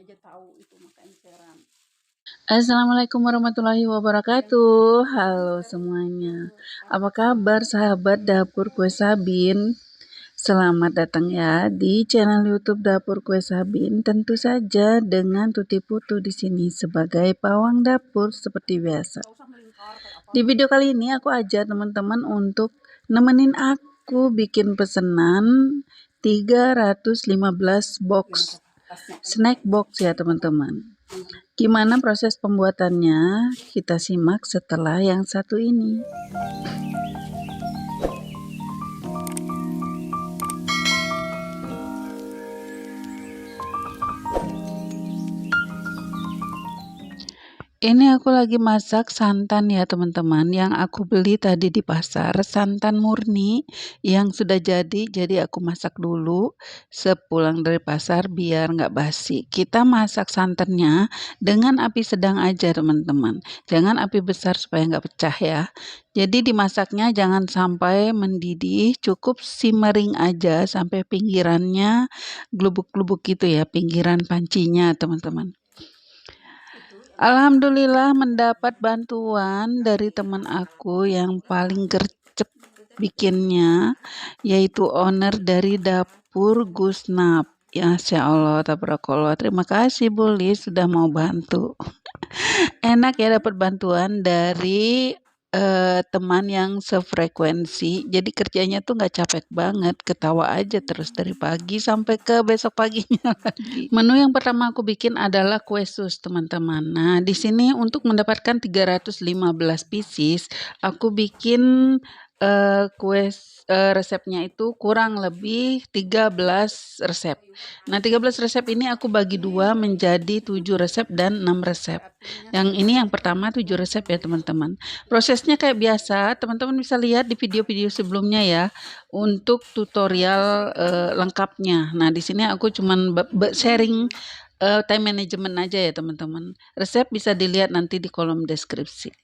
aja tahu itu makan seram. Assalamualaikum warahmatullahi wabarakatuh. Halo semuanya. Apa kabar sahabat Dapur Kue Sabin? Selamat datang ya di channel YouTube Dapur Kue Sabin. Tentu saja dengan Tuti Putu di sini sebagai pawang dapur seperti biasa. Di video kali ini aku ajak teman-teman untuk nemenin aku bikin pesanan 315 box snack box ya teman-teman. Gimana proses pembuatannya? Kita simak setelah yang satu ini. Ini aku lagi masak santan ya teman-teman, yang aku beli tadi di pasar, santan murni yang sudah jadi aku masak dulu sepulang dari pasar biar nggak basi. Kita masak santannya dengan api sedang aja teman-teman, jangan api besar supaya nggak pecah ya. Jadi dimasaknya jangan sampai mendidih, cukup simmering aja sampai pinggirannya glubuk-glubuk gitu ya, pinggiran pancinya teman-teman. Alhamdulillah mendapat bantuan dari teman aku yang paling gercep bikinnya, yaitu owner dari dapur Gusnap. Ya, Masya Allah, tabarakallah. Terima kasih Bu Lis sudah mau bantu. Enak ya dapat bantuan dari teman yang sefrekuensi. Jadi kerjanya tuh nggak capek banget, ketawa aja terus dari pagi sampai ke besok paginya lagi. Menu yang pertama aku bikin adalah kue sus, teman-teman. Nah, di sini untuk mendapatkan 315 pieces, aku bikin resepnya itu kurang lebih 13 resep. Nah, 13 resep ini aku bagi dua menjadi 7 resep dan 6 resep. Yang ini yang pertama 7 resep ya teman-teman. Prosesnya kayak biasa, teman-teman bisa lihat di video-video sebelumnya ya untuk tutorial lengkapnya. Nah, di sini aku cuman sharing time management aja ya teman-teman. Resep bisa dilihat nanti di kolom deskripsi.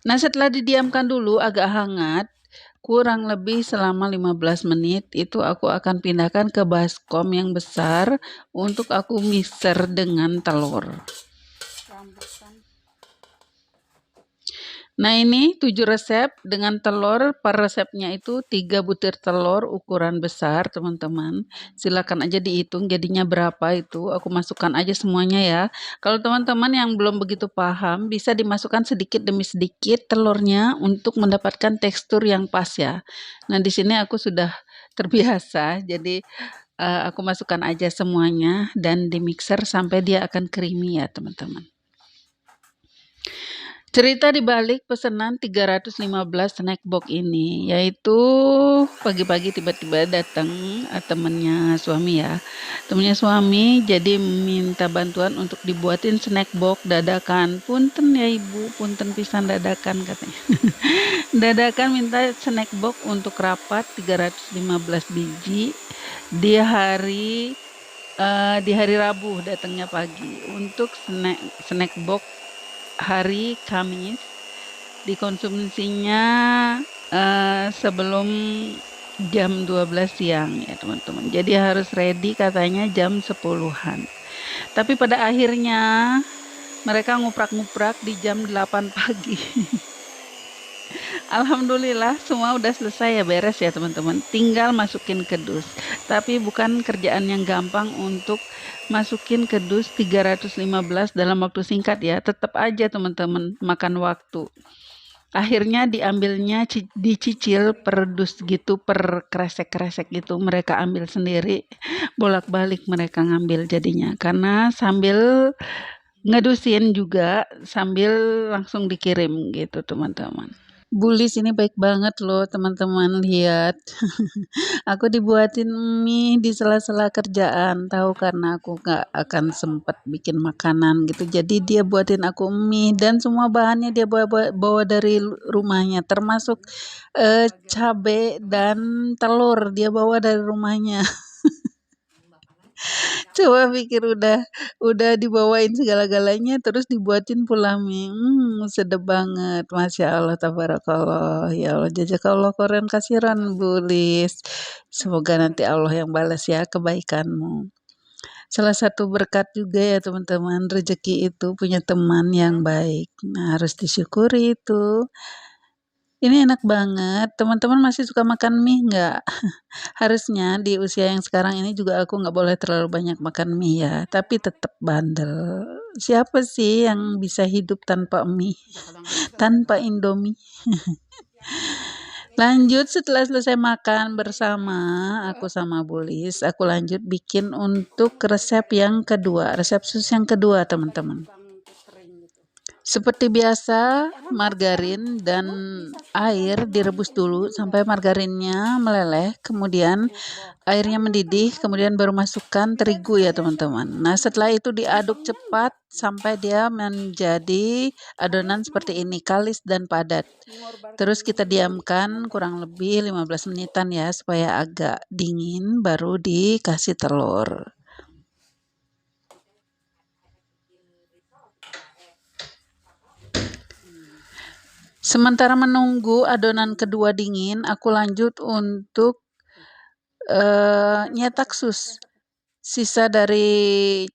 Nah, setelah didiamkan dulu agak hangat, kurang lebih selama 15 menit itu aku akan pindahkan ke baskom yang besar untuk aku mixer dengan telur. Nah, ini 7 resep dengan telur. Per resepnya itu 3 butir telur ukuran besar teman-teman. Silakan aja dihitung jadinya berapa itu. Aku masukkan aja semuanya ya. Kalau teman-teman yang belum begitu paham bisa dimasukkan sedikit demi sedikit telurnya untuk mendapatkan tekstur yang pas ya. Nah, di sini aku sudah terbiasa jadi aku masukkan aja semuanya dan di mixer sampai dia akan creamy ya teman-teman. Cerita di balik pesanan 315 snack box ini, yaitu pagi-pagi tiba-tiba datang temennya suami ya. Temennya suami jadi minta bantuan untuk dibuatin snack box dadakan. Punten ya ibu, punten pisan dadakan katanya. Dadakan minta snack box untuk rapat 315 biji di hari Rabu datangnya pagi untuk snack box hari Kamis, dikonsumsinya sebelum jam 12 siang ya teman-teman. Jadi harus ready katanya jam 10-an. Tapi pada akhirnya mereka nguprak-nguprak di jam 8 pagi. Alhamdulillah semua udah selesai ya, beres ya teman-teman. Tinggal masukin ke dus. Tapi bukan kerjaan yang gampang untuk masukin ke dus 315 dalam waktu singkat ya. Tetap aja teman-teman makan waktu. Akhirnya diambilnya dicicil per dus gitu, per kresek-kresek gitu. Mereka ambil sendiri, bolak-balik mereka ngambil jadinya. Karena sambil ngedusin juga, sambil langsung dikirim gitu teman-teman. Bulis ini baik banget loh teman-teman, lihat. Aku dibuatin mie di sela-sela kerjaan, tahu karena aku gak akan sempet bikin makanan gitu. Jadi dia buatin aku mie dan semua bahannya dia bawa dari rumahnya, termasuk cabe dan telur dia bawa dari rumahnya. Coba pikir udah dibawain segala-galanya terus dibuatin pula mie. Sedep banget. Masya Allah, tabarakallah. Ya Allah, jazakallah khairan kasiran Bu Lis. Semoga nanti Allah yang balas ya kebaikanmu. Salah satu berkat juga ya teman-teman, rezeki itu punya teman yang baik. Nah, harus disyukuri itu. Ini enak banget. Teman-teman masih suka makan mie nggak? Harusnya di usia yang sekarang ini juga aku nggak boleh terlalu banyak makan mie ya, tapi tetap bandel. Siapa sih yang bisa hidup tanpa mie, tanpa Indomie? Lanjut setelah selesai makan bersama, aku sama Bulis, aku lanjut bikin untuk resep yang kedua, resep sus yang kedua teman-teman. Seperti biasa, margarin dan air direbus dulu sampai margarinnya meleleh, kemudian airnya mendidih, kemudian baru masukkan terigu ya teman-teman. Nah setelah itu diaduk cepat sampai dia menjadi adonan seperti ini, kalis dan padat. Terus kita diamkan kurang lebih 15 menitan ya, supaya agak dingin, baru dikasih telur. Sementara menunggu adonan kedua dingin, aku lanjut untuk nyetak sus. Sisa dari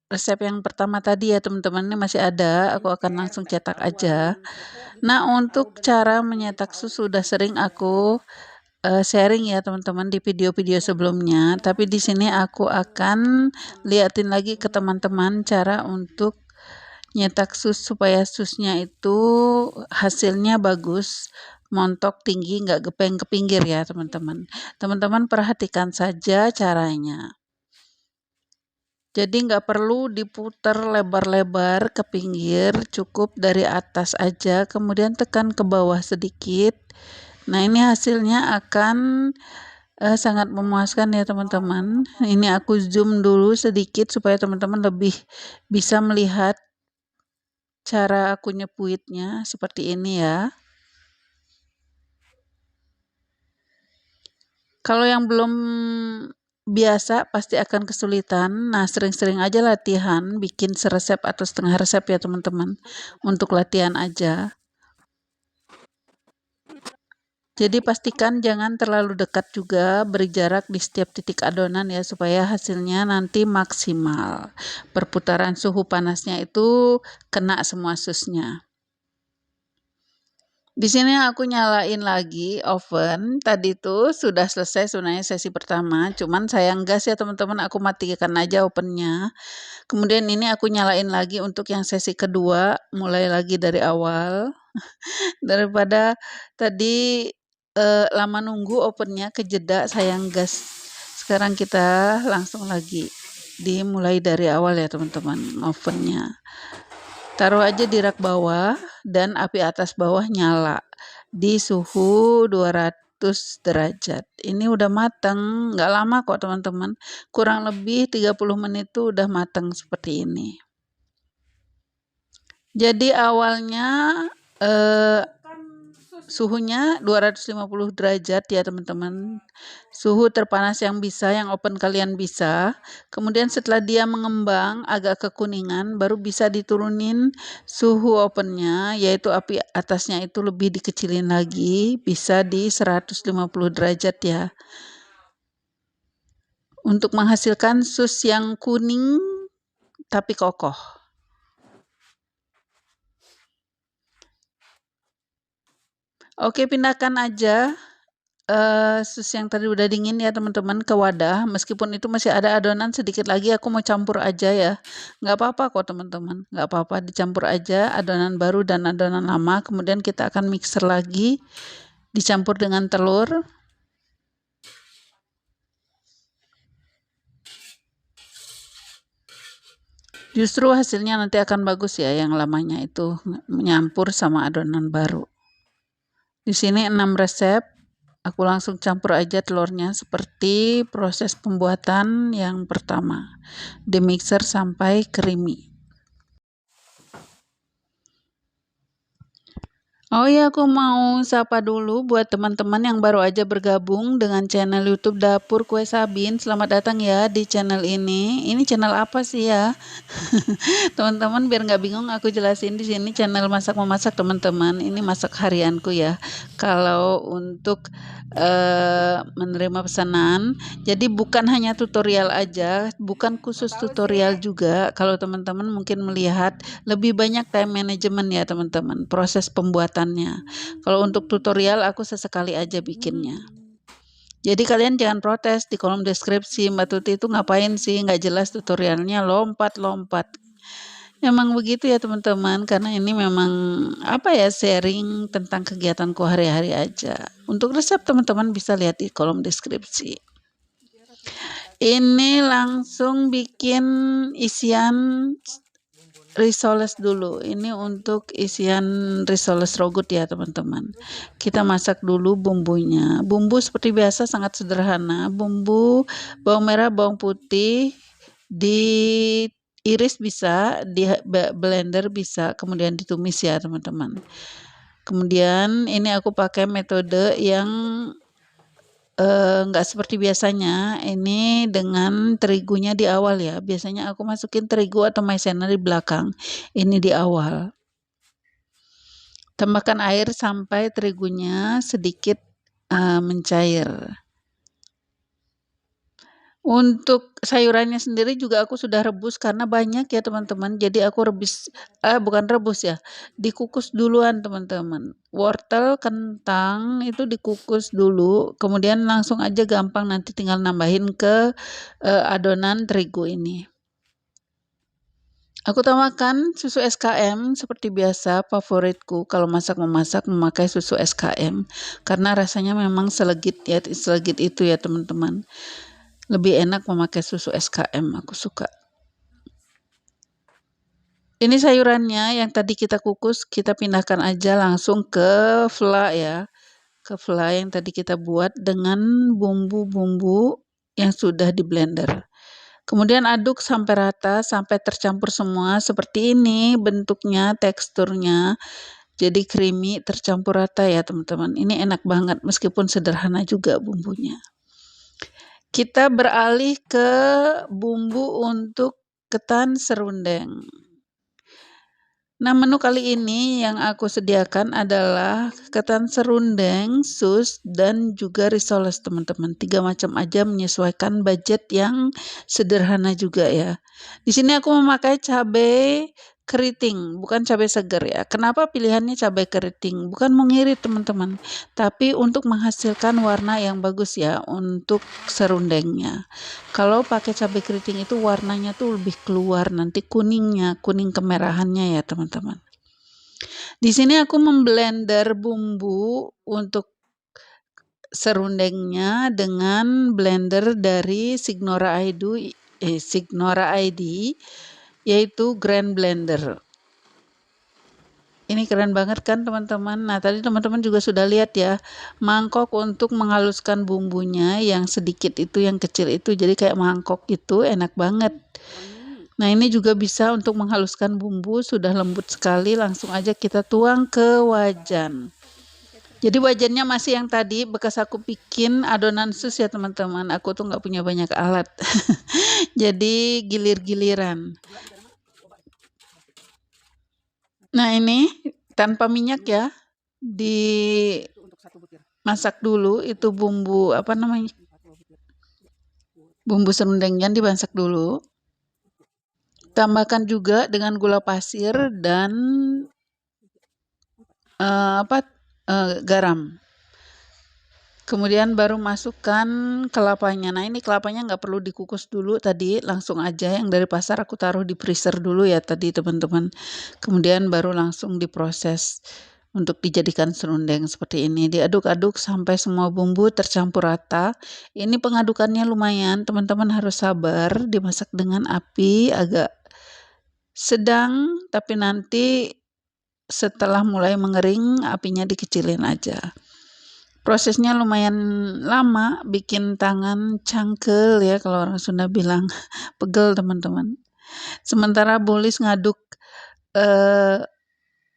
resep yang pertama tadi ya teman-teman, ini masih ada, aku akan langsung cetak aja. Nah untuk cara menyetak sus sudah sering aku sharing ya teman-teman di video-video sebelumnya, tapi di sini aku akan liatin lagi ke teman-teman cara untuk nyetak sus supaya susnya itu hasilnya bagus, montok tinggi, nggak gepeng ke pinggir ya teman-teman. Teman-teman perhatikan saja caranya. Jadi nggak perlu diputar lebar-lebar ke pinggir, cukup dari atas aja, kemudian tekan ke bawah sedikit. Nah ini hasilnya akan sangat memuaskan ya teman-teman. Ini aku zoom dulu sedikit supaya teman-teman lebih bisa melihat cara aku nyepuitnya seperti ini ya. Kalau yang belum biasa pasti akan kesulitan. Nah, sering-sering aja latihan bikin seresep atau setengah resep ya teman-teman. Untuk latihan aja. Jadi pastikan jangan terlalu dekat juga, beri jarak di setiap titik adonan ya supaya hasilnya nanti maksimal. Perputaran suhu panasnya itu kena semua susnya. Di sini aku nyalain lagi oven. Tadi tuh sudah selesai sebenarnya sesi pertama, cuman sayang gas ya teman-teman, aku matikan aja ovennya. Kemudian ini aku nyalain lagi untuk yang sesi kedua, mulai lagi dari awal. Daripada tadi lama nunggu ovennya kejeda, sayang gas. Sekarang kita langsung lagi dimulai dari awal ya teman-teman ovennya. Taruh aja di rak bawah dan api atas bawah nyala di suhu 200 derajat. Ini udah mateng, nggak lama kok teman-teman. Kurang lebih 30 menit tuh udah mateng seperti ini. Jadi awalnya suhunya 250 derajat ya teman-teman. Suhu terpanas yang bisa, yang open kalian bisa. Kemudian setelah dia mengembang agak kekuningan, baru bisa diturunin suhu opennya, yaitu api atasnya itu lebih dikecilin lagi, bisa di 150 derajat ya. Untuk menghasilkan sus yang kuning tapi kokoh. Oke, pindahkan aja sus yang tadi udah dingin ya teman-teman ke wadah. Meskipun itu masih ada adonan sedikit lagi, aku mau campur aja ya. Nggak apa-apa kok teman-teman, nggak apa-apa, dicampur aja adonan baru dan adonan lama. Kemudian kita akan mixer lagi, dicampur dengan telur. Justru hasilnya nanti akan bagus ya, yang lamanya itu menyampur sama adonan baru. Di sini 6 resep, aku langsung campur aja telurnya seperti proses pembuatan yang pertama. Di mixer sampai creamy. Oh ya, aku mau sapa dulu buat teman-teman yang baru aja bergabung dengan channel YouTube Dapur Kue Sabin. Selamat datang ya di channel ini. Ini channel apa sih ya? Teman-teman biar nggak bingung aku jelasin di sini channel masak memasak teman-teman. Ini masak harianku ya. Kalau untuk menerima pesanan, jadi bukan hanya tutorial aja, bukan khusus tutorial juga. Kalau teman-teman mungkin melihat lebih banyak time management ya teman-teman, proses pembuatannya. Kalau untuk tutorial aku sesekali aja bikinnya. Jadi kalian jangan protes di kolom deskripsi, Mbak Tuti itu ngapain sih, nggak jelas tutorialnya, lompat-lompat. Emang begitu ya teman-teman, karena ini memang apa ya, sharing tentang kegiatanku hari-hari aja. Untuk resep teman-teman bisa lihat di kolom deskripsi. Ini langsung bikin isian risoles dulu. Ini untuk isian risoles rogut ya teman-teman. Kita masak dulu bumbunya. Bumbu seperti biasa sangat sederhana. Bumbu bawang merah, bawang putih diiris bisa, di blender bisa, kemudian ditumis ya teman-teman. Kemudian ini aku pakai metode yang nggak seperti biasanya, ini dengan terigunya di awal ya. Biasanya aku masukin terigu atau maizena di belakang, ini di awal. Tambahkan air sampai terigunya sedikit mencair. Untuk sayurannya sendiri juga aku sudah rebus karena banyak ya teman-teman. Jadi aku bukan rebus ya, dikukus duluan teman-teman. Wortel, kentang itu dikukus dulu, kemudian langsung aja gampang nanti tinggal nambahin ke adonan terigu ini. Aku tambahkan susu SKM seperti biasa, favoritku kalau masak-memasak memakai susu SKM karena rasanya memang selegit itu ya teman-teman. Lebih enak memakai susu SKM, aku suka. Ini sayurannya yang tadi kita kukus, kita pindahkan aja langsung ke vla ya. Ke vla yang tadi kita buat dengan bumbu-bumbu yang sudah di blender. Kemudian aduk sampai rata, sampai tercampur semua seperti ini bentuknya, teksturnya. Jadi creamy, tercampur rata ya teman-teman. Ini enak banget meskipun sederhana juga bumbunya. Kita beralih ke bumbu untuk ketan serundeng. Nah, menu kali ini yang aku sediakan adalah ketan serundeng, sus, dan juga risoles teman-teman. 3 macam aja menyesuaikan budget yang sederhana juga ya. Di sini aku memakai cabai keriting, bukan cabai segar ya. Kenapa pilihannya cabai keriting? Bukan mau ngirit teman-teman, tapi untuk menghasilkan warna yang bagus ya untuk serundengnya. Kalau pakai cabai keriting itu warnanya tuh lebih keluar nanti kuningnya, kuning kemerahannya ya teman-teman. Di sini aku memblender bumbu untuk serundengnya dengan blender dari Signora ID yaitu Grand Blender. Ini keren banget kan teman-teman. Nah tadi teman-teman juga sudah lihat ya, mangkok untuk menghaluskan bumbunya yang sedikit itu, yang kecil itu, jadi kayak mangkok gitu, enak banget. Nah ini juga bisa untuk menghaluskan bumbu, sudah lembut sekali, langsung aja kita tuang ke wajan. Jadi wajannya masih yang tadi bekas aku bikin adonan sus ya teman-teman. Aku tuh nggak punya banyak alat. Jadi gilir-giliran. Nah ini tanpa minyak ya, dimasak dulu itu bumbu apa namanya, bumbu serundengnya dimasak dulu. Tambahkan juga dengan gula pasir dan garam. Kemudian baru masukkan kelapanya. Nah ini kelapanya nggak perlu dikukus dulu tadi, langsung aja yang dari pasar aku taruh di freezer dulu ya tadi teman-teman. Kemudian baru langsung diproses untuk dijadikan serundeng seperti ini. Diaduk-aduk sampai semua bumbu tercampur rata. Ini pengadukannya lumayan, teman-teman harus sabar, dimasak dengan api agak sedang, tapi nanti setelah mulai mengering apinya dikecilin aja. Prosesnya lumayan lama, bikin tangan cangkel ya kalau orang Sunda bilang, pegel teman-teman. Sementara Bulis ngaduk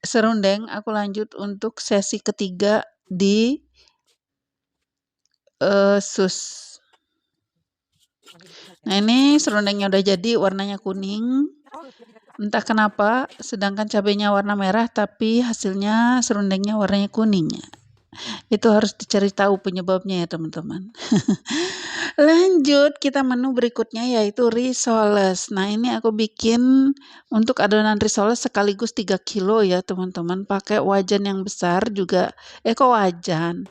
serundeng, aku lanjut untuk sesi ketiga di sus. Nah, ini serundengnya udah jadi, warnanya kuning. Entah kenapa, sedangkan cabenya warna merah, tapi hasilnya serundengnya warnanya kuning. Itu harus dicari tahu penyebabnya ya, teman-teman. Lanjut, kita menu berikutnya yaitu risoles. Nah, ini aku bikin untuk adonan risoles sekaligus 3 kilo ya, teman-teman. Pakai wajan yang besar juga. Kok wajan?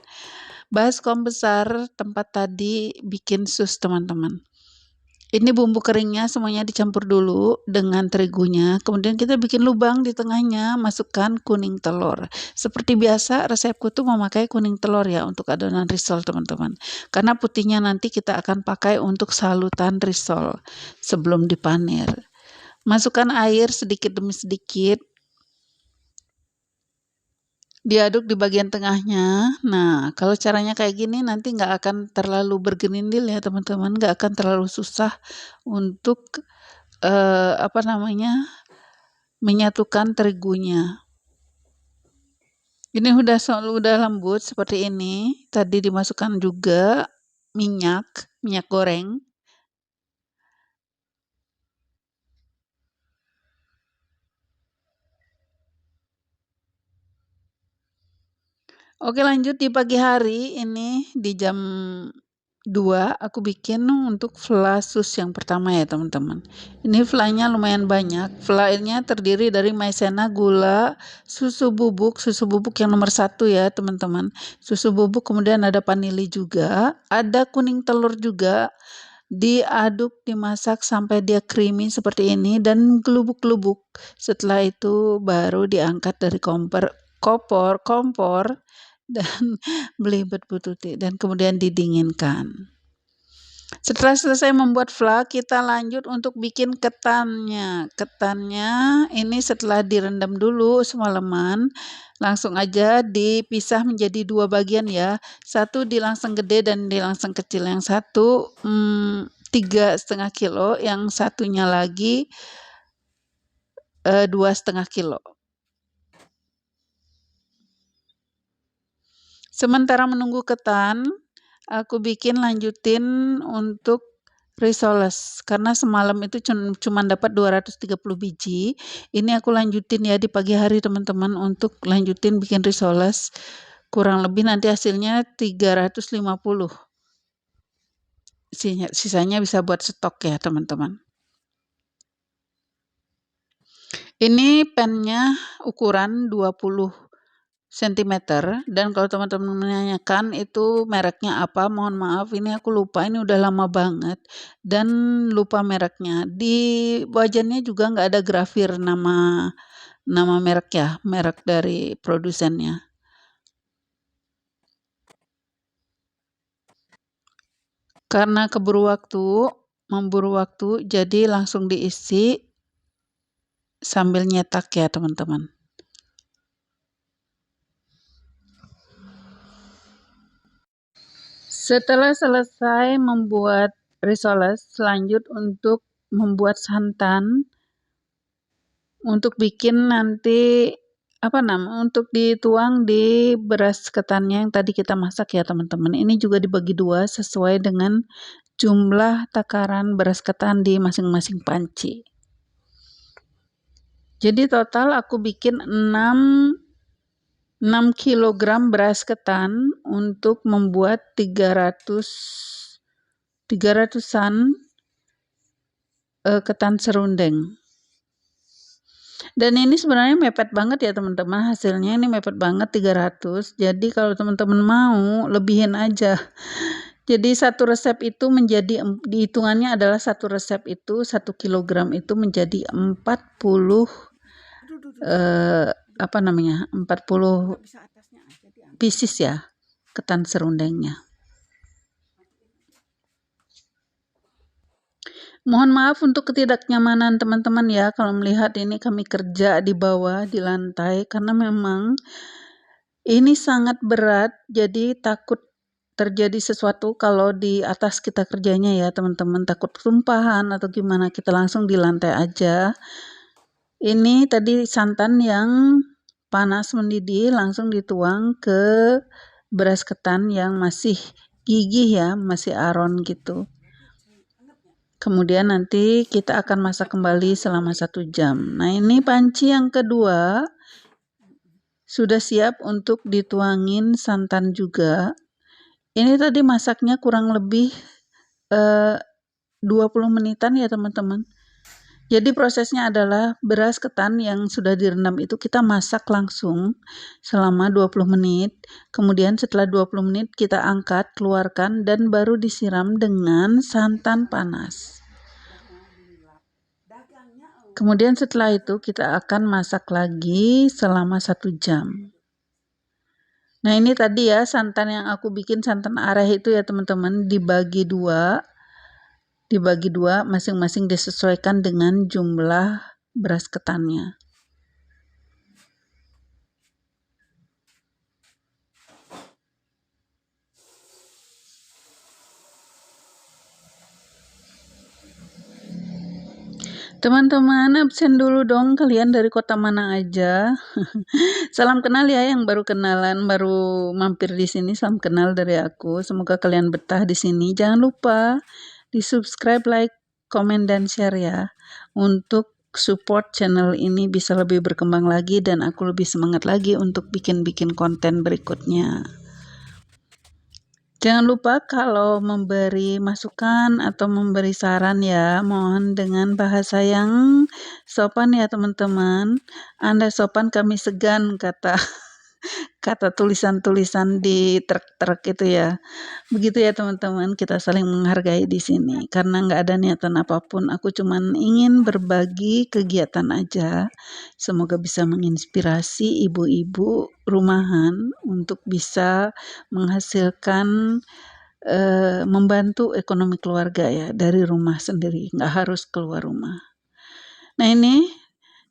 Baskom besar tempat tadi bikin sus, teman-teman. Ini bumbu keringnya semuanya dicampur dulu dengan terigunya. Kemudian kita bikin lubang di tengahnya, masukkan kuning telur. Seperti biasa, resepku tuh memakai kuning telur ya untuk adonan risol, teman-teman. Karena putihnya nanti kita akan pakai untuk salutan risol sebelum dipanir. Masukkan air sedikit demi sedikit. Diaduk di bagian tengahnya. Nah, kalau caranya kayak gini nanti nggak akan terlalu bergenindil ya, teman-teman. Nggak akan terlalu susah untuk menyatukan terigunya. Ini udah lembut seperti ini. Tadi dimasukkan juga minyak goreng. Oke, lanjut di pagi hari ini di jam 2 aku bikin untuk fla sus yang pertama ya, teman-teman. Ini flanya lumayan banyak. Flanya terdiri dari maizena, gula, susu bubuk yang nomor 1 ya, teman-teman. Susu bubuk, kemudian ada vanili juga, ada kuning telur juga. Diaduk, dimasak sampai dia creamy seperti ini dan gelubuk-gelubuk. Setelah itu baru diangkat dari kompor dan belibet Bu Tuti dan kemudian didinginkan. Setelah selesai membuat fla, kita lanjut untuk bikin ketannya. Ketannya ini setelah direndam dulu semalaman, langsung aja dipisah menjadi 2 bagian ya. Satu di langseng gede dan di langseng kecil. Yang satu 3,5 kilo, yang satunya lagi 2,5 kilo. Sementara menunggu ketan, aku lanjutin untuk risoles. Karena semalam itu cuma dapat 230 biji. Ini aku lanjutin ya di pagi hari, teman-teman, untuk lanjutin bikin risoles. Kurang lebih nanti hasilnya 350. Sisanya bisa buat stok ya, teman-teman. Ini pennya ukuran 20 cm, dan kalau teman-teman menanyakan itu mereknya apa, mohon maaf ini aku lupa, ini udah lama banget dan lupa mereknya. Di wajannya juga nggak ada grafir nama merek ya, merek dari produsennya. Karena memburu waktu, jadi langsung diisi sambil nyetak ya, teman-teman. Setelah selesai membuat risoles, lanjut untuk membuat santan untuk bikin nanti untuk dituang di beras ketannya yang tadi kita masak ya, teman-teman. Ini juga dibagi 2 sesuai dengan jumlah takaran beras ketan di masing-masing panci. Jadi total aku bikin 6 kg beras ketan untuk membuat 300-an ketan serundeng. Dan ini sebenarnya mepet banget ya, teman-teman, hasilnya ini mepet banget 300. Jadi kalau teman-teman mau lebihin aja. Jadi satu resep itu dihitungannya adalah satu resep itu 1 kg itu menjadi 40 pieces ya, ketan serundengnya. Mohon maaf untuk ketidaknyamanan teman-teman ya kalau melihat ini kami kerja di bawah di lantai, karena memang ini sangat berat, jadi takut terjadi sesuatu kalau di atas kita kerjanya ya, teman-teman, takut tumpahan atau gimana, kita langsung di lantai aja. Ini tadi santan yang panas mendidih, langsung dituang ke beras ketan yang masih gigih ya, masih aron gitu. Kemudian nanti kita akan masak kembali selama 1 jam. Nah, ini panci yang kedua sudah siap untuk dituangin santan juga. Ini tadi masaknya kurang lebih 20 menitan ya teman-teman. Jadi prosesnya adalah beras ketan yang sudah direndam itu kita masak langsung selama 20 menit. Kemudian setelah 20 menit kita angkat, keluarkan dan baru disiram dengan santan panas. Kemudian setelah itu kita akan masak lagi selama 1 jam. Nah, ini tadi ya santan yang aku bikin, santan areh itu ya teman-teman, dibagi dua masing-masing disesuaikan dengan jumlah beras ketannya. Teman-teman, absen dulu dong, kalian dari kota mana aja? Salam kenal ya, yang baru kenalan, baru mampir di sini, salam kenal dari aku. Semoga kalian betah di sini. Jangan lupa di subscribe, like, komen, dan share ya, untuk support channel ini bisa lebih berkembang lagi dan aku lebih semangat lagi untuk bikin-bikin konten berikutnya. Jangan lupa kalau memberi masukan atau memberi saran ya, mohon dengan bahasa yang sopan ya teman-teman. Anda sopan, kami segan, kata tulisan-tulisan di truk-truk itu ya. Begitu ya teman-teman, kita saling menghargai di sini. Karena nggak ada niatan apapun, aku cuman ingin berbagi kegiatan aja. Semoga bisa menginspirasi ibu-ibu rumahan untuk bisa menghasilkan membantu ekonomi keluarga ya dari rumah sendiri, nggak harus keluar rumah. Nah, ini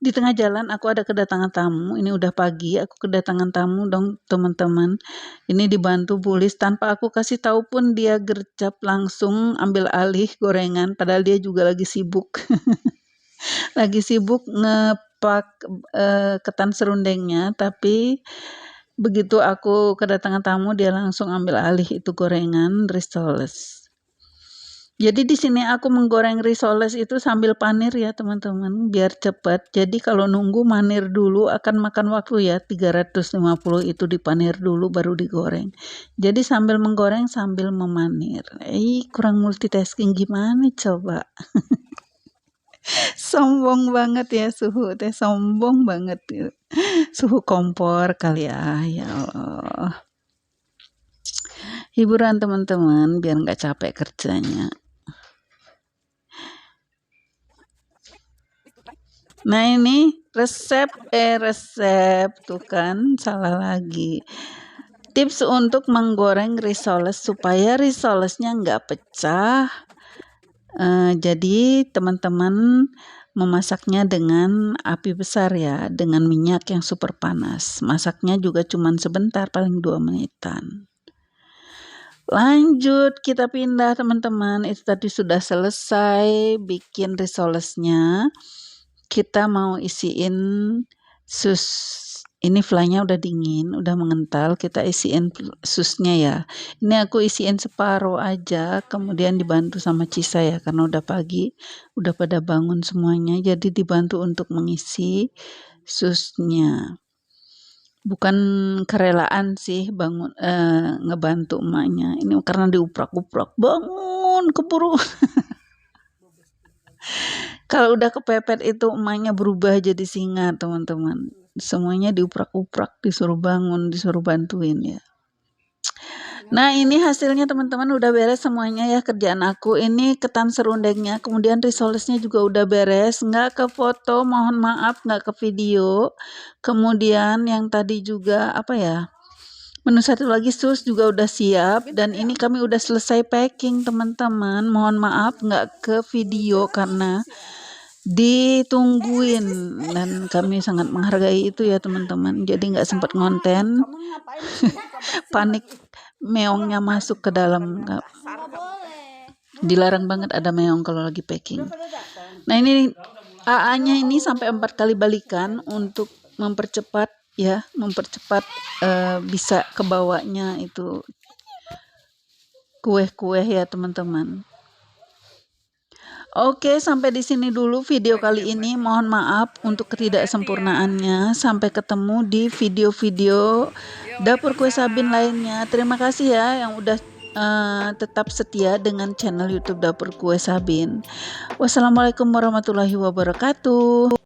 di tengah jalan aku ada kedatangan tamu. Ini udah pagi, aku kedatangan tamu dong teman-teman. Ini dibantu Bulis tanpa aku kasih tahu pun dia gercep langsung ambil alih gorengan, padahal dia juga lagi sibuk. Lagi sibuk ngepak ketan serundengnya, tapi begitu aku kedatangan tamu dia langsung ambil alih itu gorengan risoles. Jadi di sini aku menggoreng risoles itu sambil panir ya teman-teman, biar cepat. Jadi kalau nunggu manir dulu akan makan waktu ya, 350 itu dipanir dulu baru digoreng. Jadi sambil menggoreng sambil memanir. Kurang multitasking gimana coba? Sombong banget ya suhu teh, sombong banget. Suhu kompor kali ya Allah. Hiburan teman-teman biar nggak capek kerjanya. Nah, ini resep tuh kan salah lagi. Tips untuk menggoreng risoles supaya risolesnya nggak pecah. Jadi teman-teman memasaknya dengan api besar ya, dengan minyak yang super panas. Masaknya juga cuman sebentar, paling 2 menitan. Lanjut, kita pindah teman-teman. Itu tadi sudah selesai bikin risolesnya. Kita mau isiin sus. Ini flanya udah dingin, udah mengental. Kita isiin susnya ya. Ini aku isiin separuh aja, kemudian dibantu sama Cisa ya, karena udah pagi, udah pada bangun semuanya. Jadi dibantu untuk mengisi susnya. Bukan kerelaan sih bangun ngebantu emaknya. Ini karena diuprak-uprak. Bangun, keburu. Kalau udah kepepet itu emaknya berubah jadi singa, teman-teman. Semuanya diuprak-uprak, disuruh bangun, disuruh bantuin ya. Nah, ini hasilnya teman-teman udah beres semuanya ya kerjaan aku. Ini ketan serundengnya, kemudian risolesnya juga udah beres. Nggak ke foto, mohon maaf nggak ke video. Kemudian yang tadi juga apa ya? Menu satu lagi sus juga udah siap dan ini kami udah selesai packing teman-teman. Mohon maaf nggak ke video karena ditungguin dan kami sangat menghargai itu ya teman-teman. Jadi nggak sempat ngonten. Panik meongnya masuk ke dalam. Dilarang banget ada meong kalau lagi packing. Nah, ini AA-nya ini sampai 4 kali balikan untuk mempercepat ya, mempercepat bisa kebawanya itu kue-kue ya teman-teman. Oke, sampai di sini dulu video kali ini. Mohon maaf untuk ketidaksempurnaannya. Sampai ketemu di video-video dapur kue Sabin lainnya. Terima kasih ya yang udah tetap setia dengan channel YouTube Dapur Kue Sabin. Wassalamualaikum warahmatullahi wabarakatuh.